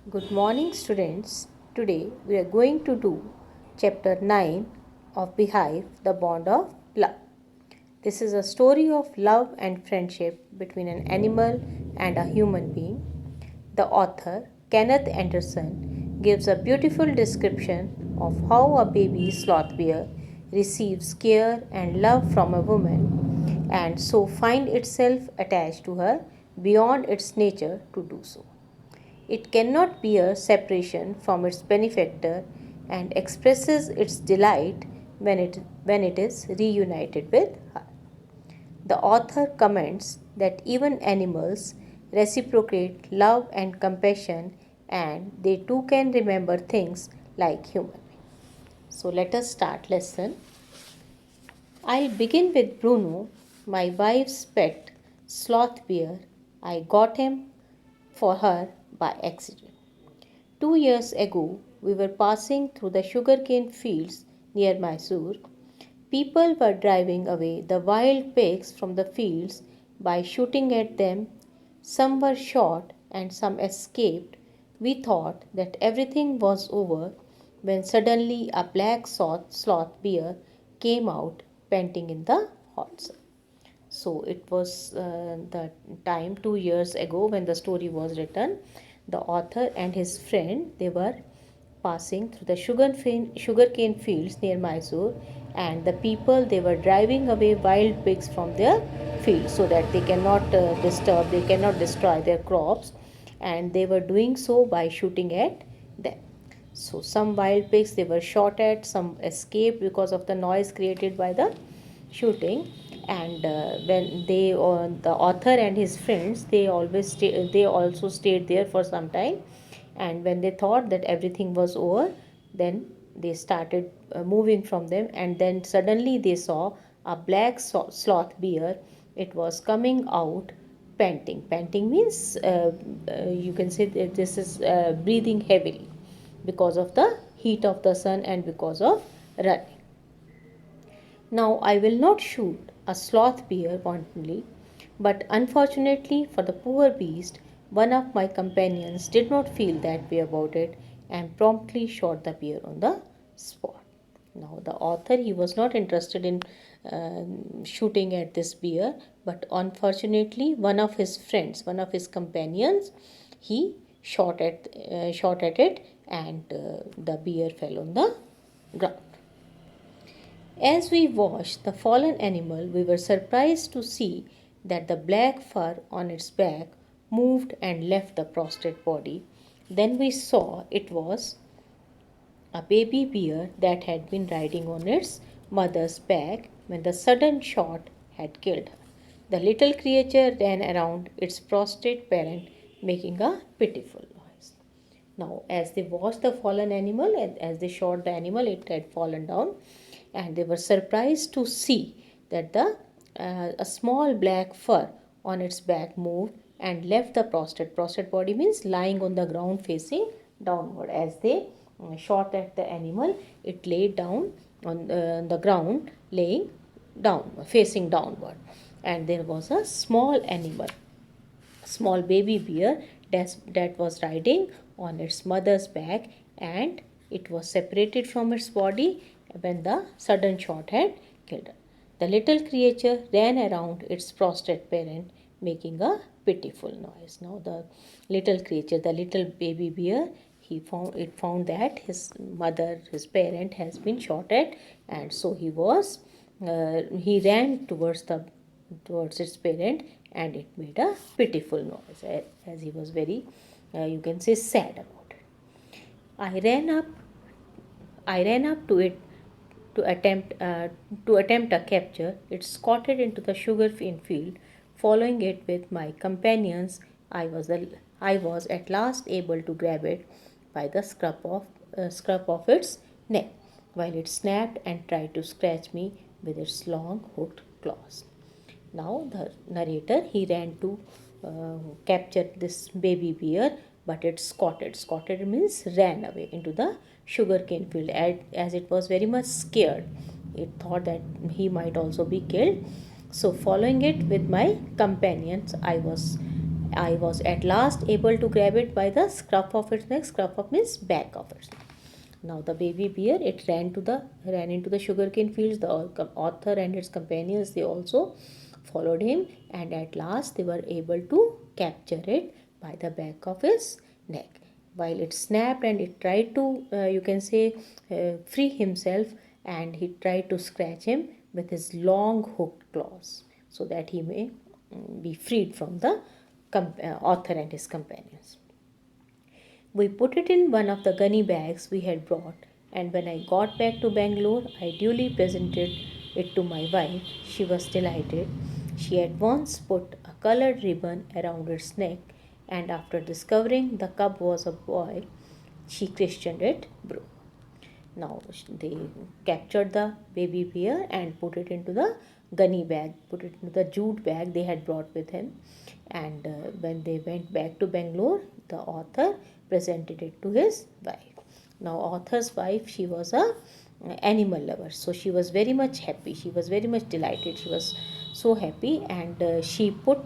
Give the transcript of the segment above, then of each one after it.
Good morning, students. Today we are going to do chapter 9 of Beehive, the Bond of Love. This is a story of love and friendship between an animal and a human being. The author, Kenneth Anderson, gives a beautiful description of how a baby sloth bear receives care and love from a woman and so find itself attached to her beyond its nature to do so. It cannot bear separation from its benefactor and expresses its delight when it is reunited with her. The author comments that even animals reciprocate love and compassion and they too can remember things like human. So let us start lesson. I'll begin with Bruno, my wife's pet sloth bear. I got him for her by accident. 2 years ago, we were passing through the sugarcane fields near Mysore. People were driving away the wild pigs from the fields by shooting at them. Some were shot and some escaped. We thought that everything was over when suddenly a black sloth bear came out panting in the hot sun. So it was the time 2 years ago when the story was written. The author and his friend they were passing through the sugarcane fields near Mysore, and the people they were driving away wild pigs from their fields so that they cannot they cannot destroy their crops, and they were doing so by shooting at them. So some wild pigs they were shot at, some escaped because of the noise created by the shooting. And when the author and his friends they also stayed there for some time, and when they thought that everything was over, then they started moving from them, and then suddenly they saw a black sloth bear. It was coming out panting means you can say that this is breathing heavily because of the heat of the sun and because of running. Now, I will not shoot a sloth bear wantonly, but unfortunately for the poor beast, one of my companions did not feel that way about it and promptly shot the bear on the spot. Now, the author he was not interested in shooting at this bear, but unfortunately, one of his companions, he shot at it, and the bear fell on the ground. As we watched the fallen animal, we were surprised to see that the black fur on its back moved and left the prostrate body. Then we saw it was a baby bear that had been riding on its mother's back when the sudden shot had killed her. The little creature ran around its prostrate parent, making a pitiful noise. Now, as they watched the fallen animal and as they shot the animal, it had fallen down, and they were surprised to see that the a small black fur on its back moved and left the prostrate. Prostrate body means lying on the ground facing downward. As they shot at the animal, it lay down on the ground, laying down, facing downward, and there was a small baby bear that was riding on its mother's back, and it was separated from its body when the sudden shot had killed her. The little creature ran around its prostrate parent, making a pitiful noise. Now the little creature, the little baby bear, he found that his parent has been shot at, and so he ran towards its parent, and it made a pitiful noise as he was very you can say sad about it. I ran up I ran up to it to attempt a capture. It scotted into the sugarcane field. Following it with my companions, I was at last able to grab it by the scruff of its neck, while it snapped and tried to scratch me with its long hooked claws. Now the narrator he ran to capture this baby bear, but it scotted. Scotted means ran away into the sugarcane field as it was very much scared. It thought that he might also be killed. So following it with my companions, I was I was at last able to grab it by the scruff of its neck. Scruff of means back of its neck. Now the baby bear, it ran into the sugarcane fields. The author and its companions, they also followed him, and at last they were able to capture it by the back of his neck. While it snapped and it tried to, you can say, free himself, and he tried to scratch him with his long hooked claws so that he may be freed from the author and his companions. We put it in one of the gunny bags we had brought, and when I got back to Bangalore, I duly presented it to my wife. She was delighted. She at once put a colored ribbon around its neck, and after discovering the cub was a boy, she christened it Bru. Now they captured the baby bear and put it into the gunny bag, put it into the jute bag they had brought with him. And when they went back to Bangalore, the author presented it to his wife. Now author's wife, she was a animal lover, so she was very much happy. She was very much delighted. She was so happy, and she put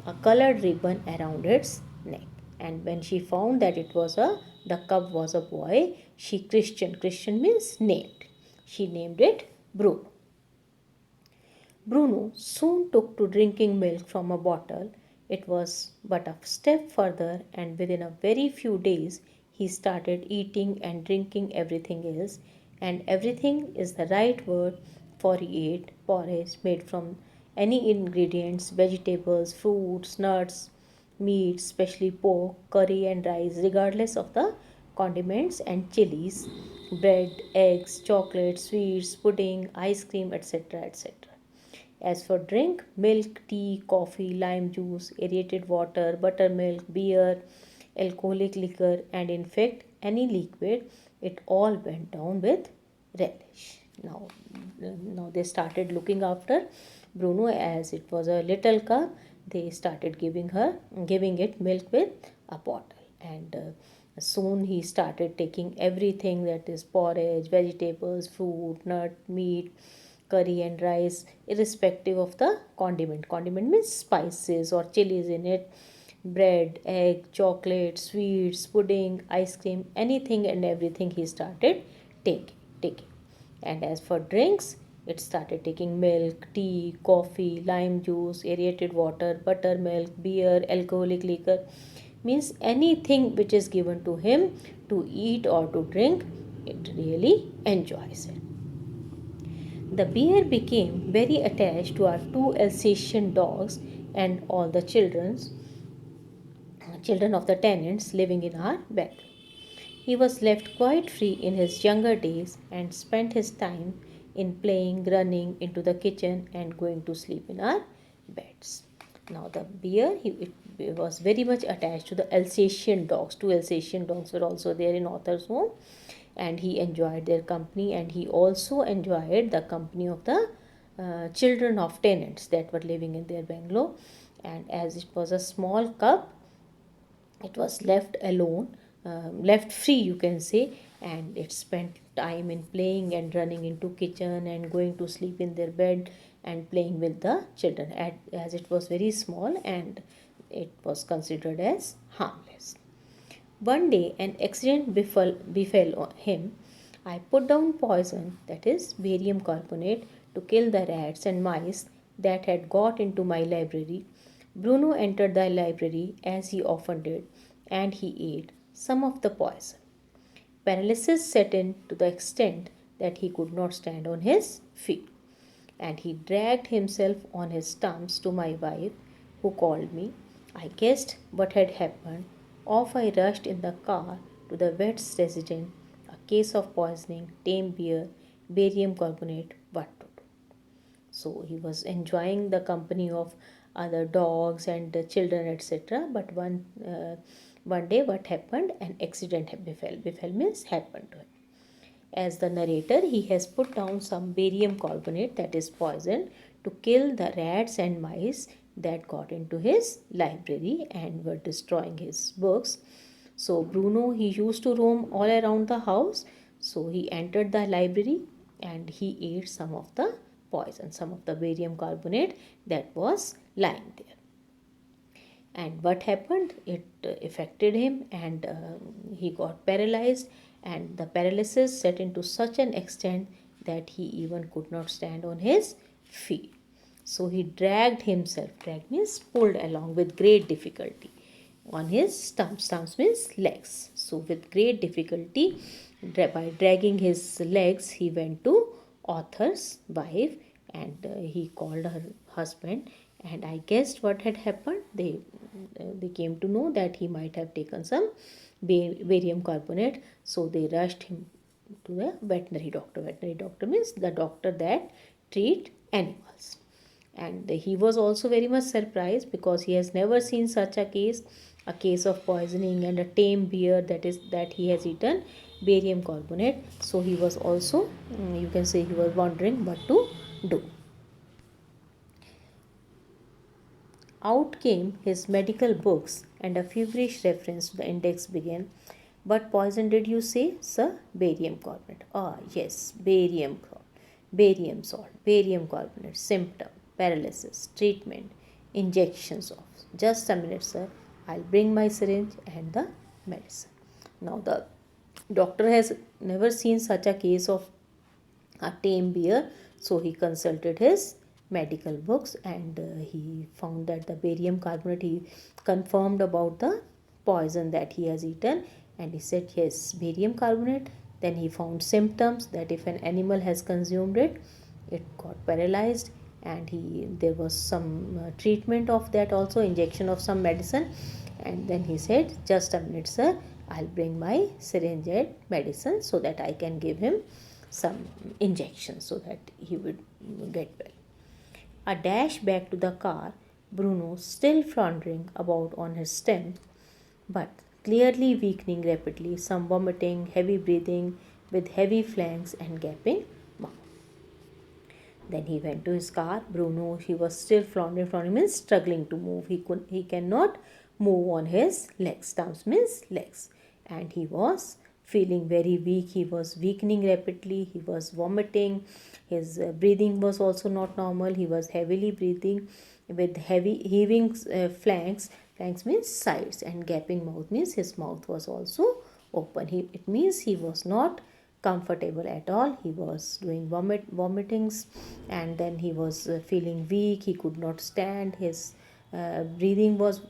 a colored ribbon around its neck. And when she found that the cub was a boy, she Christian means named. She named it Bruno. Bruno soon took to drinking milk from a bottle. It was but a step further, and within a very few days he started eating and drinking everything else. And everything is the right word, for he ate porridge made from any ingredients, vegetables, fruits, nuts, meat, especially pork, curry, and rice, regardless of the condiments and chilies, bread, eggs, chocolate, sweets, pudding, ice cream, etc. etc. As for drink, milk, tea, coffee, lime juice, aerated water, buttermilk, beer, alcoholic liquor, and in fact any liquid, it all went down with relish. Now they started looking after Bruno as it was a little cub. They started giving it milk with a bottle, and soon he started taking everything, that is porridge, vegetables, fruit, nut, meat, curry, and rice, irrespective of the condiment. Condiment means spices or chilies in it, bread, egg, chocolate, sweets, pudding, ice cream, anything and everything he started taking. And as for drinks, it started taking milk, tea, coffee, lime juice, aerated water, buttermilk, beer, alcoholic liquor, means anything which is given to him to eat or to drink, it really enjoys it. The bear became very attached to our two Alsatian dogs and all the children of the tenants living in our bed. He was left quite free in his younger days and spent his time in playing, running into the kitchen, and going to sleep in our beds. Now the bear, it was very much attached to the Alsatian dogs. Two Alsatian dogs were also there in author's home, and he enjoyed their company, and he also enjoyed the company of the children of tenants that were living in their bungalow. And as it was a small cub, it was left alone, left free, you can say, and it spent time in playing and running into kitchen and going to sleep in their bed and playing with the children, as it was very small and it was considered as harmless. One day an accident befell him. I put down poison, that is barium carbonate, to kill the rats and mice that had got into my library. Bruno entered the library as he often did, and he ate some of the poison. Paralysis set in to the extent that he could not stand on his feet, and he dragged himself on his stumps to my wife, who called me. I guessed what had happened. Off I rushed in the car to the vet's residence. A case of poisoning, tame beer, barium carbonate, what to do? So he was enjoying the company of other dogs and children, etc. But one day, what happened? An accident befell. Befell means happened to him. As the narrator, he has put down some barium carbonate, that is poison, to kill the rats and mice that got into his library and were destroying his books. So Bruno, he used to roam all around the house. So he entered the library and he ate some of the poison, some of the barium carbonate that was lying there. And what happened? It affected him, and he got paralyzed, and the paralysis set into such an extent that he even could not stand on his feet. So he dragged himself, dragged means pulled along with great difficulty on his stumps. Stumps means legs. So with great difficulty, by dragging his legs, he went to author's wife, and he called her husband, and I guessed what had happened. They came to know that he might have taken some barium carbonate, so they rushed him to the veterinary doctor. Veterinary doctor means the doctor that treat animals. And he was also very much surprised because he has never seen such a case of poisoning, and a tame bear that he has eaten barium carbonate. So he was also, you can say, he was wondering what to do. Out came his medical books, and a feverish reference to the index began. What poison did you say, sir? Barium carbonate. Ah, yes, barium salt, barium carbonate. Symptom: paralysis. Treatment: injections of. Just a minute, sir. I'll bring my syringe and the medicine. Now the doctor has never seen such a case of a tame bear, so he consulted his medical books, and he found that the barium carbonate, he confirmed about the poison that he has eaten, and he said yes, barium carbonate. Then he found symptoms that if an animal has consumed it, it got paralyzed, and there was some treatment of that, also injection of some medicine. And then he said, just a minute, sir, I'll bring my syringe and medicine so that I can give him some injection so that he would get well. A dash back to the car, Bruno still floundering about on his stem, but clearly weakening rapidly, some vomiting, heavy breathing, with heavy flanks and gaping mouth. Then he went to his car. Bruno, he was still floundering means struggling to move. He cannot move on his legs. Stumps means legs. And he was feeling very weak. He was weakening rapidly. He was vomiting. His breathing was also not normal. He was heavily breathing with heavy heaving flanks. Flanks means sides, and gaping mouth means his mouth was also open. It means he was not comfortable at all. He was doing vomitings, and then he was feeling weak. He could not stand. His breathing was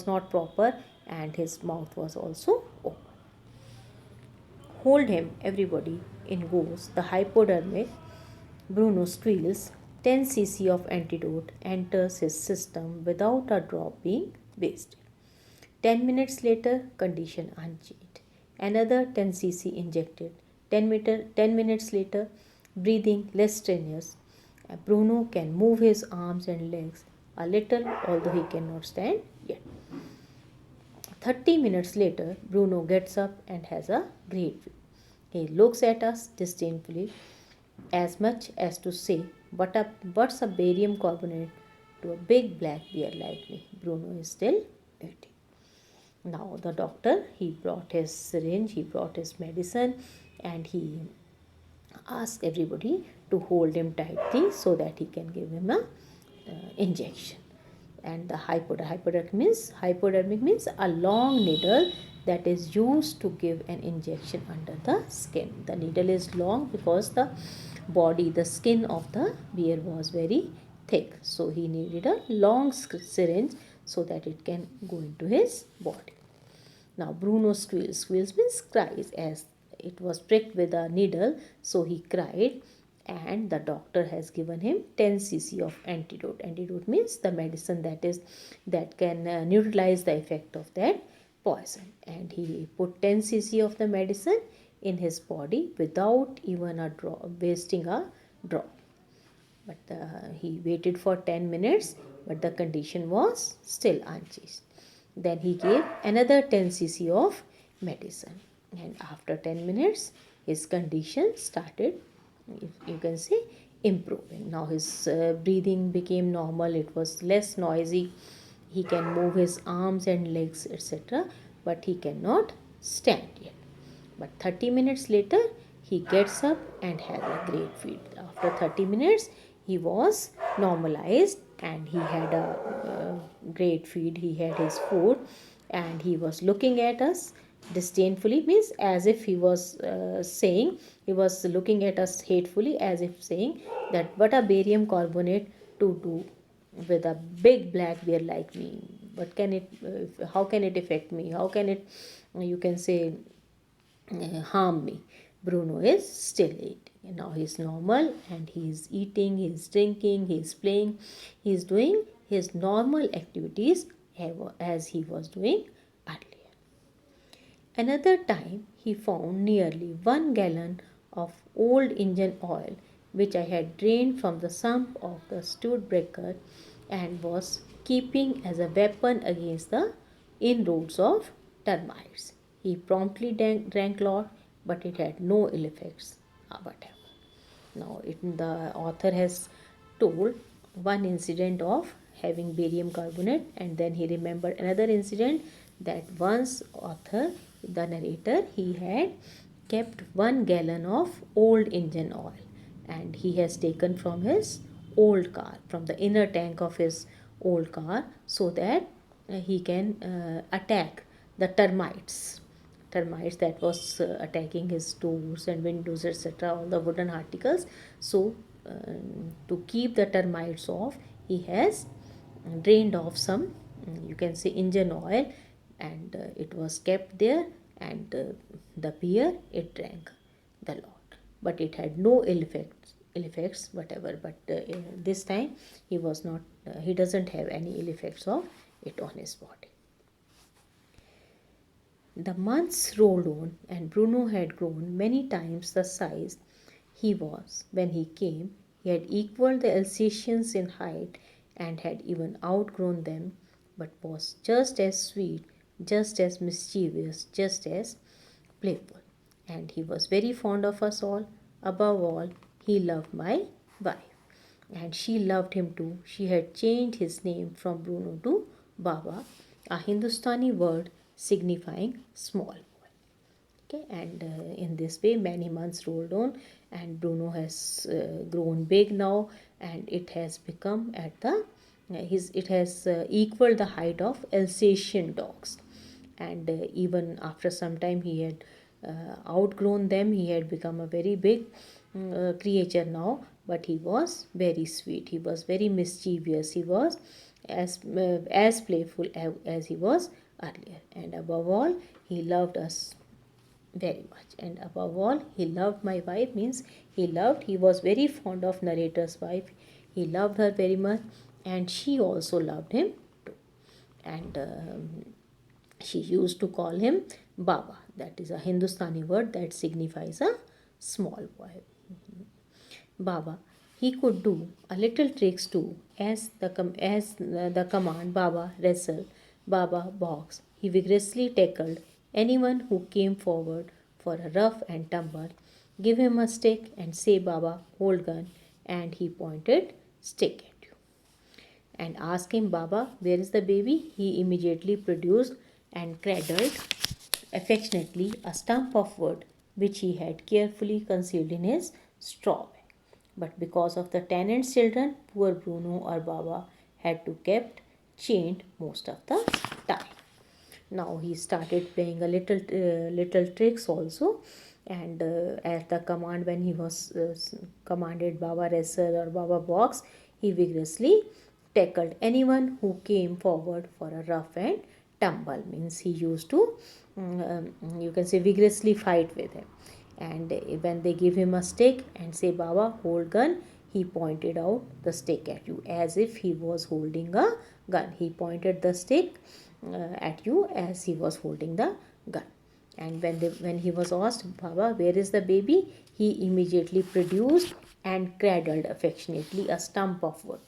not proper, and his mouth was also open. Hold him, everybody. In goes the hypodermic. Bruno squeals. 10 cc of antidote enters his system without a drop being wasted. 10 minutes later, condition unchanged. Another 10 cc injected. 10 minutes later, breathing less strenuous. Bruno can move his arms and legs a little, although he cannot stand yet. 30 minutes later, Bruno gets up and has a great view. He looks at us disdainfully, as much as to say, what's a barium carbonate to a big black bear like me? Bruno is still waiting. Now the doctor, he brought his syringe, he brought his medicine, and he asked everybody to hold him tightly so that he can give him a injection. And the hypodermic means a long needle that is used to give an injection under the skin. The needle is long because the skin of the bear was very thick, so he needed a long syringe so that it can go into his body. Now Bruno squeals. Squeals means cries, as it was pricked with a needle, so he cried, and the doctor has given him 10 cc of antidote. Antidote means the medicine that can neutralize the effect of that poison, and he put 10 cc of the medicine in his body without even wasting a drop. But he waited for 10 minutes, but the condition was still unchanged. Then he gave another 10 cc of medicine, and after 10 minutes his condition started, you can say, improving. Now his breathing became normal. It was less noisy. He can move his arms and legs, etc., but he cannot stand yet. But 30 minutes later, he gets up and has a great feed. After 30 minutes, he was normalized and he had a great feed. He had his food, and he was looking at us disdainfully, means as if he was saying, he was looking at us hatefully, as if saying that what a barium carbonate to do with a big black bear like me. What can it how can it affect me? How can it, you can say, harm me? Bruno is still eating. And now he's normal, and he's eating, he's drinking, he's playing, he's doing his normal activities as he was doing earlier. Another time he found nearly 1 gallon of old engine oil which I had drained from the sump of the Studebaker and was keeping as a weapon against the inroads of termites. He promptly drank lot, but it had no ill effects whatever. Now, the author has told one incident of having barium carbonate, and then he remembered another incident that once author, the narrator, he had kept 1 gallon of old engine oil, and he has taken from his old car, from the inner tank of his old car, so that he can attack the termites that was attacking his doors and windows, etc., all the wooden articles. So to keep the termites off, he has drained off some, you can say, engine oil, and it was kept there, and the beer, it drank the lot, but it had no ill effects whatever. But this time he was not he doesn't have any ill effects of it on his body. The months rolled on, and Bruno had grown many times the size he was when he came. He had equaled the Alsatians in height and had even outgrown them, but was just as sweet, just as mischievous, just as playful. And he was very fond of us all. Above all, he loved my wife, and she loved him too. She had changed his name from Bruno to Baba, a Hindustani word signifying small boy. Okay, and in this way, many months rolled on, and Bruno has grown big now, and it has become at the it has equaled the height of Alsatian dogs, and even after some time he had outgrown them. He had become a very big creature now, but he was very sweet, he was very mischievous, he was as playful as he was earlier, and above all, he loved us very much. And above all, he loved my wife, means he was very fond of narrator's wife. He loved her very much, and she also loved him too. And she used to call him Baba. That is a Hindustani word that signifies a small boy. Baba. He could do a little tricks too, as the command Baba wrestle, Baba box. He vigorously tackled anyone who came forward for a rough and tumble. Give him a stick and say, Baba, hold gun, and he pointed stick at you. And ask him, Baba, where is the baby? He immediately produced and cradled affectionately a stump of wood which he had carefully concealed in his straw bag. But because of the tenant's children, poor Bruno or Baba had to kept chained most of the time. Now he started playing a little tricks also, and at the command, when he was commanded Baba wrestle or Baba box, he vigorously tackled anyone who came forward for a rough and tumble, means he used to you can say vigorously fight with him. And when they give him a stick and say, Baba, hold gun, he pointed out the stick at you as if he was holding a gun. He pointed the stick at you as he was holding the gun. And when he was asked, Baba, where is the baby? He immediately produced and cradled affectionately a stump of wood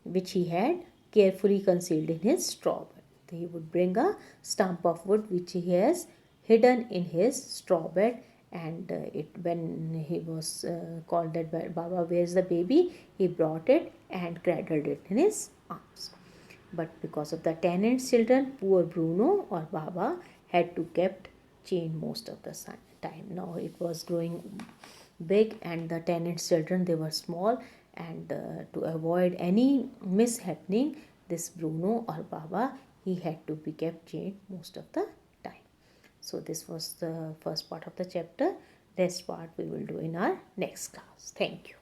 which he had carefully concealed in his straw bed. He would bring a stump of wood which he has hidden in his straw bed, and when he was called that Baba, where's the baby? He brought it and cradled it in his arms. But because of the tenant's children, poor Bruno or Baba had to kept chained most of the time. Now it was growing big, and the tenant's children, they were small, and to avoid any mishappening, this Bruno or Baba, he had to be kept chained most of the time. So this was the first part of the chapter. Rest part we will do in our next class. Thank you.